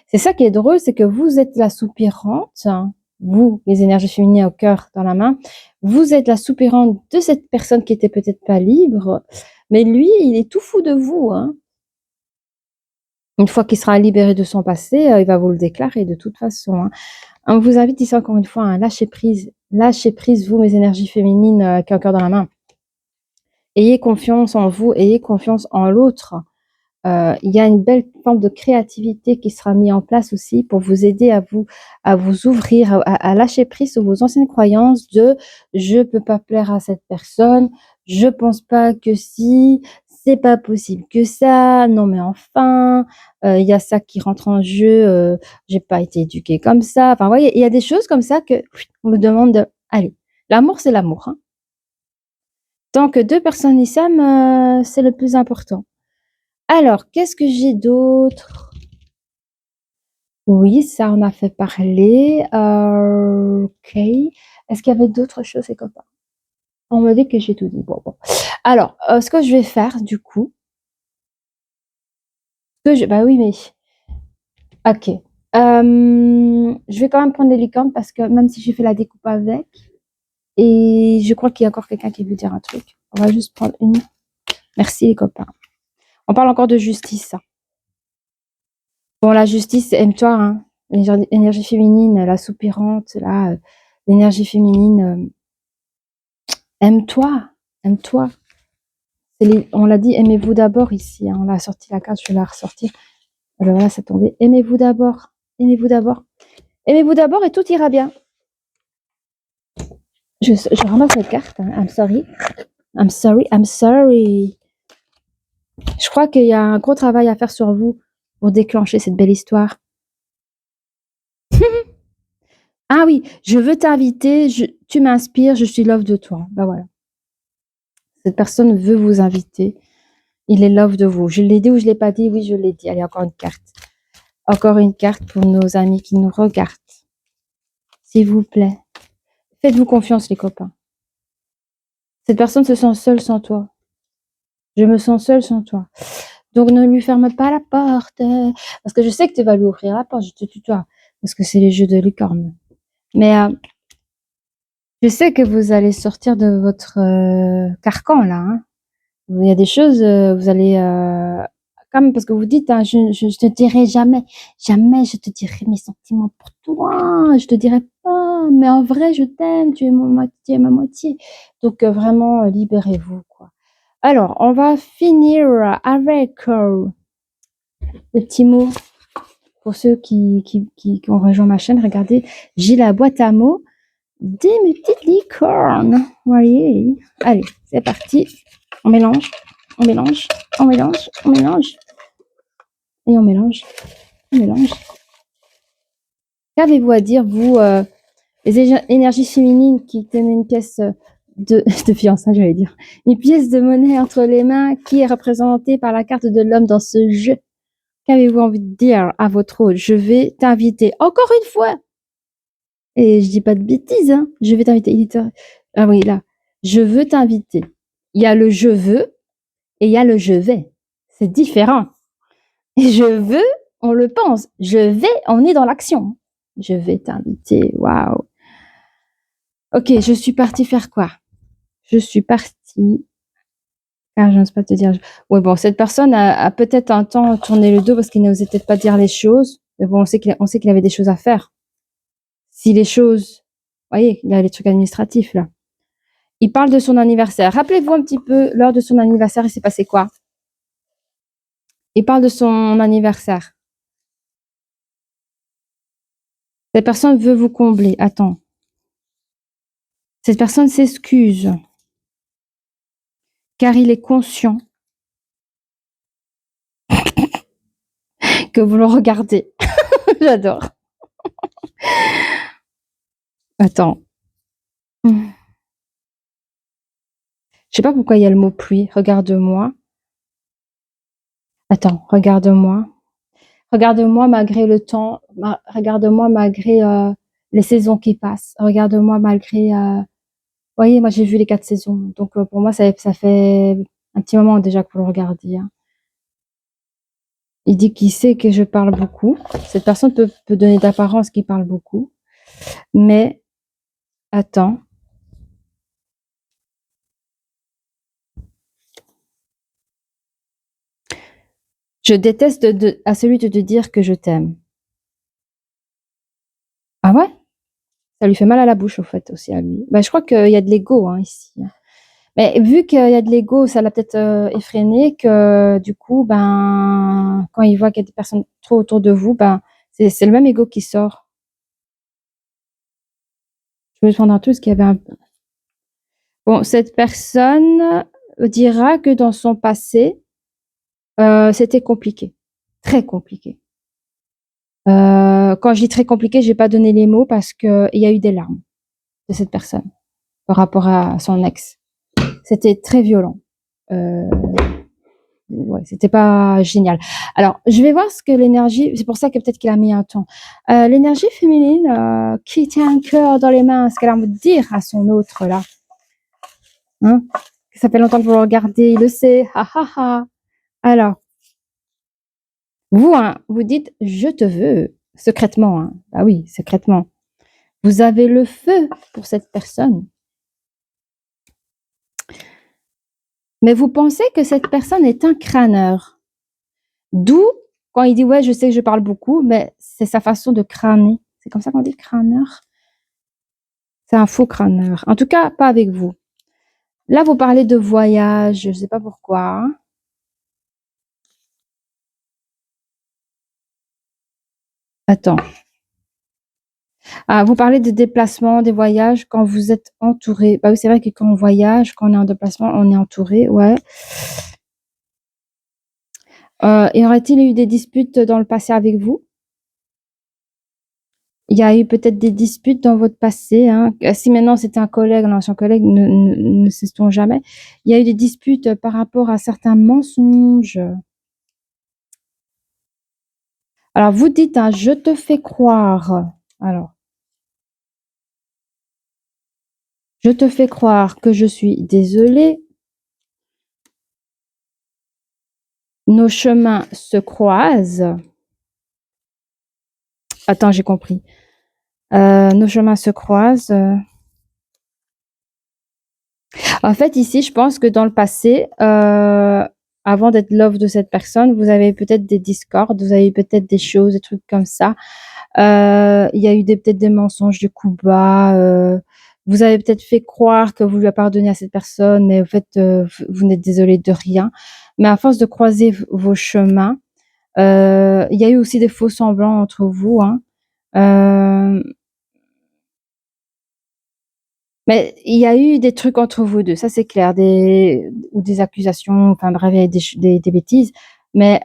C'est ça qui est drôle, c'est que vous êtes la soupirante, hein, vous, les énergies féminines au cœur dans la main, vous êtes la soupirante de cette personne qui était peut-être pas libre, mais lui, il est tout fou de vous, hein. Une fois qu'il sera libéré de son passé, il va vous le déclarer de toute façon, hein. On vous invite ici encore une fois à lâcher prise. Lâchez prise, vous, mes énergies féminines qui ont le cœur dans la main. Ayez confiance en vous, ayez confiance en l'autre. Il y a une belle forme de créativité qui sera mise en place aussi pour vous aider à vous ouvrir, à lâcher prise sur vos anciennes croyances de je peux pas plaire à cette personne, je pense pas que si, c'est pas possible que ça, non mais enfin, il y a ça qui rentre en jeu, j'ai pas été éduquée comme ça. Enfin, vous voyez, il y a des choses comme ça que on me demande de, allez, l'amour c'est l'amour, hein. Tant que deux personnes y s'aiment, c'est le plus important. Alors, qu'est-ce que j'ai d'autre? Oui, ça, on a fait parler. OK. Est-ce qu'il y avait d'autres choses, les copains? On me dit que j'ai tout dit. Bon. Alors, ce que je vais faire, du coup, bah oui, mais OK. Je vais quand même prendre des licornes parce que même si j'ai fait la découpe avec, et je crois qu'il y a encore quelqu'un qui veut dire un truc. On va juste prendre une. Merci, les copains. On parle encore de justice, ça. Bon, la justice, aime-toi, hein. L'énergie féminine, la soupirante, là, l'énergie féminine, aime-toi, aime-toi. On l'a dit, aimez-vous d'abord ici, hein. On a sorti la carte, je vais la ressortir. Voilà, ça tombait. Aimez-vous d'abord, aimez-vous d'abord. Aimez-vous d'abord et tout ira bien. Je ramasse la carte, hein. I'm sorry. I'm sorry, I'm sorry. Je crois qu'il y a un gros travail à faire sur vous pour déclencher cette belle histoire. Ah oui, je veux t'inviter, tu m'inspires, je suis love de toi. Ben voilà. Cette personne veut vous inviter. Il est love de vous. Je l'ai dit ou je l'ai pas dit? Oui, je l'ai dit. Allez, encore une carte. Encore une carte pour nos amis qui nous regardent. S'il vous plaît. Faites-vous confiance, les copains. Cette personne se sent seule sans toi. Je me sens seule sans toi. Donc, ne lui ferme pas la porte. Parce que je sais que tu vas lui ouvrir la porte. Je te tutoie. Parce que c'est les jeux de licorne. Mais je sais que vous allez sortir de votre carcan, là, hein. Il y a des choses, vous allez comme parce que vous dites, hein, je te dirai jamais, jamais je te dirai mes sentiments pour toi, je te dirai pas, mais en vrai je t'aime, tu es mon moitié, ma moitié. Donc vraiment libérez-vous, quoi. Alors, on va finir avec le petit mot pour ceux qui ont rejoint ma chaîne. Regardez, j'ai la boîte à mots des petites licornes. Voyez. Allez, c'est parti. On mélange, on mélange, on mélange, on mélange. Et on mélange, on mélange. Qu'avez-vous à dire, vous, les énergies féminines qui tenaient une pièce de fiançailles, j'allais dire, une pièce de monnaie entre les mains qui est représentée par la carte de l'homme dans ce jeu? Qu'avez-vous envie de dire à votre hôte? Je vais t'inviter encore une fois. Et je dis pas de bêtises, hein. Je vais t'inviter. Ah oui, là. Je veux t'inviter. Il y a le je veux et il y a le je vais. C'est différent. Et je veux, on le pense. Je vais, on est dans l'action. Je vais t'inviter. Waouh. Ok, je suis partie faire quoi? Je suis partie Ah, je n'ose pas te dire. Oui, bon, cette personne a peut-être un temps tourné le dos parce qu'il n'osait peut-être pas dire les choses. Mais bon, on sait qu'il avait des choses à faire. Si les choses, vous voyez, il y a les trucs administratifs là. Il parle de son anniversaire. Rappelez-vous un petit peu, lors de son anniversaire, il s'est passé quoi? Il parle de son anniversaire. Cette personne veut vous combler. Attends. Cette personne s'excuse car il est conscient que vous le regardez. J'adore. Attends. Je sais pas pourquoi il y a le mot pluie. Regarde-moi. Attends, regarde-moi. Regarde-moi malgré le temps. Regarde-moi malgré les saisons qui passent. Regarde-moi malgré. Vous voyez, moi j'ai vu les 4 saisons. Donc pour moi, ça fait un petit moment déjà que vous le regardiez. Hein. Il dit qu'il sait que je parle beaucoup. Cette personne peut donner d'apparence qu'il parle beaucoup. Mais attends. Je déteste à celui de te dire que je t'aime. Ah ouais? Ça lui fait mal à la bouche, au fait, aussi, à lui. Bah, je crois qu'il y a de l'ego, hein, ici. Mais vu qu'il y a de l'ego, ça l'a peut-être effréné que, du coup, ben, quand il voit qu'il y a des personnes trop autour de vous, ben, c'est le même ego qui sort. Je me demande un truc, ce qu'il y avait un... Bon, cette personne dira que dans son passé, c'était compliqué. Très compliqué. Quand je dis très compliqué, je vais pas donner les mots parce qu'il y a eu des larmes de cette personne par rapport à son ex. C'était très violent. Ouais, c'était pas génial. Alors, je vais voir ce que l'énergie, c'est pour ça que peut-être qu'il a mis un temps. L'énergie féminine qui tient un cœur dans les mains, ce qu'elle a envie de dire à son autre là. Hein? Ça fait longtemps que vous le regardez, il le sait. Ha ha ha. Alors, vous, hein, vous dites je te veux secrètement. Hein. Bah oui, secrètement. Vous avez le feu pour cette personne. Mais vous pensez que cette personne est un crâneur. D'où, quand il dit ouais, je sais que je parle beaucoup, mais c'est sa façon de crâner. C'est comme ça qu'on dit crâneur. C'est un faux crâneur. En tout cas, pas avec vous. Là, vous parlez de voyage, je ne sais pas pourquoi. Hein. Attends. Ah, vous parlez de déplacement, des voyages quand vous êtes entouré. Bah oui, c'est vrai que quand on voyage, quand on est en déplacement, on est entouré, ouais. Et aurait-il eu des disputes dans le passé avec vous? Il y a eu peut-être des disputes dans votre passé. Hein. Si maintenant c'était un collègue, un ancien collègue, ne sait-on jamais. Il y a eu des disputes par rapport à certains mensonges. Alors, vous dites, hein, je te fais croire. Alors, je te fais croire que je suis désolée. Nos chemins se croisent. Attends, j'ai compris. Nos chemins se croisent. En fait, ici, je pense que dans le passé, avant d'être love de cette personne, vous avez peut-être des discordes, vous avez peut-être des choses, des trucs comme ça. Il y a eu peut-être des mensonges du coup bas. Vous avez peut-être fait croire que vous lui avez pardonné à cette personne, mais en fait, vous n'êtes désolé de rien. Mais à force de croiser vos chemins, il y a eu aussi des faux semblants entre vous. Hein. Euh, mais il y a eu des trucs entre vous deux, ça c'est clair, ou des accusations, enfin bref, il y a des bêtises. Mais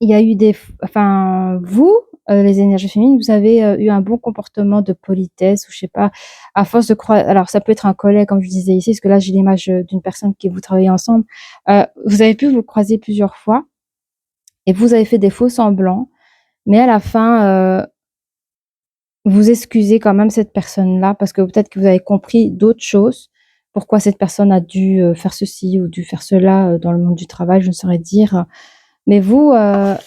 il y a eu enfin, vous, les énergies féminines, vous avez eu un bon comportement de politesse, ou je sais pas, à force de croire. Alors, ça peut être un collègue, comme je disais ici, parce que là, j'ai l'image d'une personne qui vous travaillez ensemble. Vous avez pu vous croiser plusieurs fois, et vous avez fait des faux semblants, mais à la fin, vous excusez quand même cette personne-là, parce que peut-être que vous avez compris d'autres choses, pourquoi cette personne a dû faire ceci ou dû faire cela dans le monde du travail, je ne saurais dire. Mais vous, je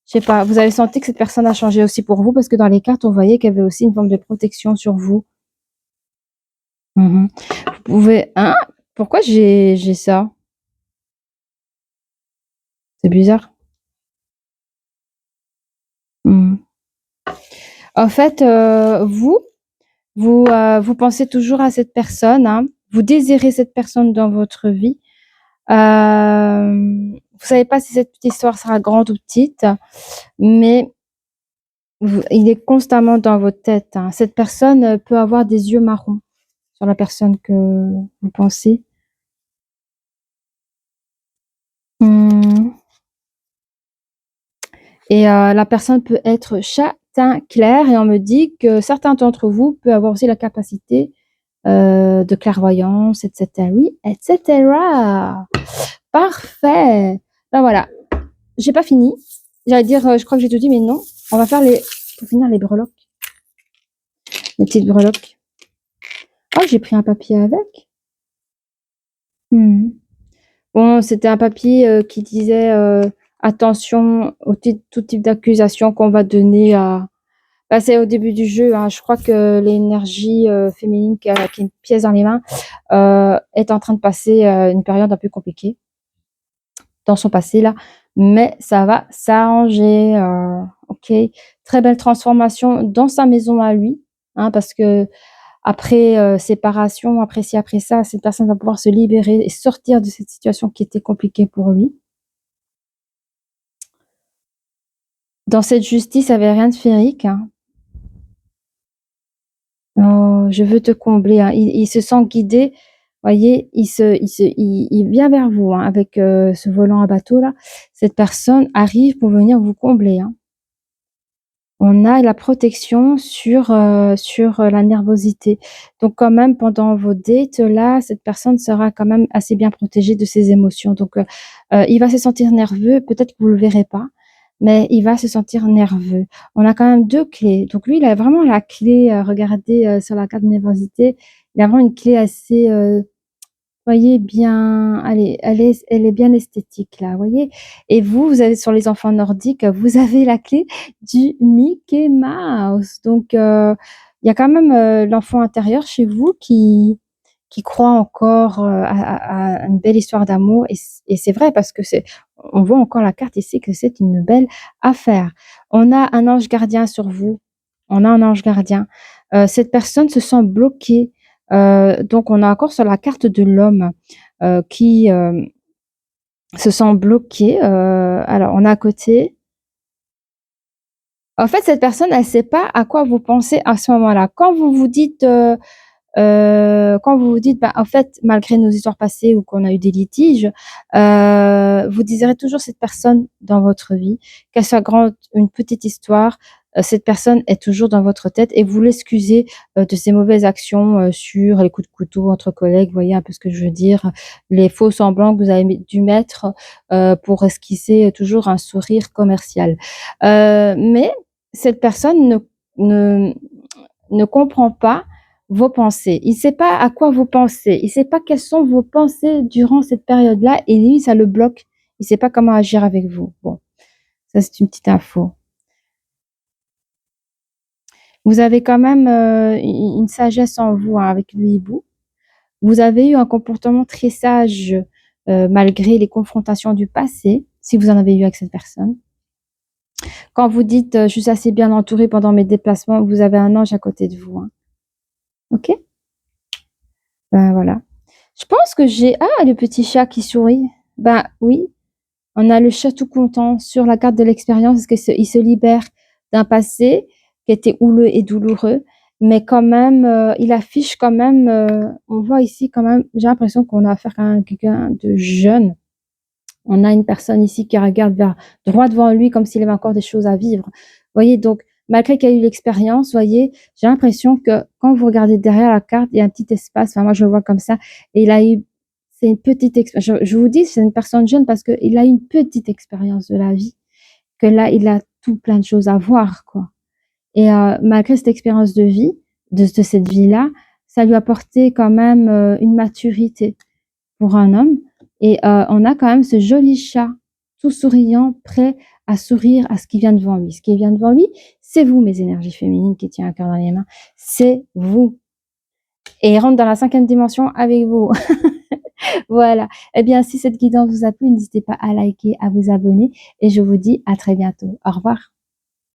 sais pas, vous avez senti que cette personne a changé aussi pour vous parce que dans les cartes, on voyait qu'il y avait aussi une forme de protection sur vous. Vous pouvez, hein? Pourquoi j'ai ça? C'est bizarre. Mmh. En fait, vous pensez toujours à cette personne, hein, vous désirez cette personne dans votre vie. Vous savez pas si cette petite histoire sera grande ou petite, mais il est constamment dans votre tête, hein. Cette personne peut avoir des yeux marrons sur la personne que vous pensez. Mmh. Et la personne peut être châtain clair et on me dit que certains d'entre vous peuvent avoir aussi la capacité de clairvoyance, etc. Oui, etc. Parfait. Ben voilà, j'ai pas fini. J'allais dire, je crois que j'ai tout dit, mais non. On va faire pour finir les breloques, les petites breloques. Oh, j'ai pris un papier avec. Bon, c'était un papier qui disait attention tout type d'accusation qu'on va donner à. Bah, c'est au début du jeu, hein. Je crois que l'énergie féminine qui a une pièce dans les mains est en train de passer une période un peu compliquée dans son passé là, mais ça va s'arranger. Ok, très belle transformation dans sa maison à lui, hein, parce que après séparation, après ci, après ça, cette personne va pouvoir se libérer et sortir de cette situation qui était compliquée pour lui. Dans cette justice, il n'y avait rien de féerique, hein. Oh, je veux te combler, hein. Il se sent guidé, voyez, il vient vers vous, hein, avec ce volant à bateau là. Cette personne arrive pour venir vous combler, hein. On a la protection sur la nervosité. Donc quand même, pendant vos dates là, cette personne sera quand même assez bien protégée de ses émotions. Donc il va se sentir nerveux, peut-être que vous le verrez pas, mais il va se sentir nerveux. On a quand même 2 clés. Donc lui, il a vraiment la clé, regardez, sur la carte de nervosité, il a vraiment une clé assez, voyez bien, elle est bien esthétique là, voyez? Et vous avez sur les enfants nordiques, vous avez la clé du Mickey Mouse. Donc il y a quand même, l'enfant intérieur chez vous qui croit encore, à une belle histoire d'amour et c'est vrai parce que on voit encore la carte ici que c'est une belle affaire. On a un ange gardien sur vous, on a un ange gardien. Cette personne se sent bloquée. Donc on a encore sur la carte de l'homme qui se sent bloqué. Alors on a à côté. En fait, cette personne, elle ne sait pas à quoi vous pensez à ce moment-là. Quand vous vous dites, bah, en fait, malgré nos histoires passées ou qu'on a eu des litiges, vous désirez toujours cette personne dans votre vie, qu'elle soit grande, une petite histoire, cette personne est toujours dans votre tête et vous l'excusez de ses mauvaises actions sur les coups de couteau entre collègues, vous voyez un peu ce que je veux dire, les faux semblants que vous avez dû mettre pour esquisser toujours un sourire commercial. Mais cette personne ne, ne comprend pas vos pensées. Il ne sait pas à quoi vous pensez. Il ne sait pas quelles sont vos pensées durant cette période-là. Et lui, ça le bloque. Il ne sait pas comment agir avec vous. Bon, ça, c'est une petite info. Vous avez quand même une sagesse en vous, hein, avec le hibou. Vous avez eu un comportement très sage malgré les confrontations du passé, si vous en avez eu avec cette personne. Quand vous dites je suis assez bien entourée pendant mes déplacements, vous avez un ange à côté de vous, hein. Ok? Ben voilà. Je pense que j'ai... Ah, le petit chat qui sourit. Ben oui, on a le chat tout content sur la carte de l'expérience parce qu'il se libère d'un passé qui était houleux et douloureux. Mais quand même, il affiche quand même... on voit ici quand même... J'ai l'impression qu'on a affaire à quelqu'un de jeune. On a une personne ici qui regarde droit devant lui comme s'il avait encore des choses à vivre. Vous voyez, donc, malgré qu'il y a eu l'expérience, voyez, j'ai l'impression que quand vous regardez derrière la carte, il y a un petit espace. Enfin, moi, je le vois comme ça. Et il a eu, c'est une petite expérience. Je vous dis, c'est une personne jeune parce qu'il a eu une petite expérience de la vie. Que là, il a tout plein de choses à voir, quoi. Et malgré cette expérience de vie, de cette vie-là, ça lui a apporté quand même une maturité pour un homme. Et on a quand même ce joli chat, tout souriant, prêt à sourire à ce qui vient devant lui. Ce qui vient devant lui, c'est vous, mes énergies féminines qui tient un cœur dans les mains. C'est vous. Et il rentre dans la 5e dimension avec vous. Voilà. Eh bien, si cette guidance vous a plu, n'hésitez pas à liker, à vous abonner et je vous dis à très bientôt. Au revoir.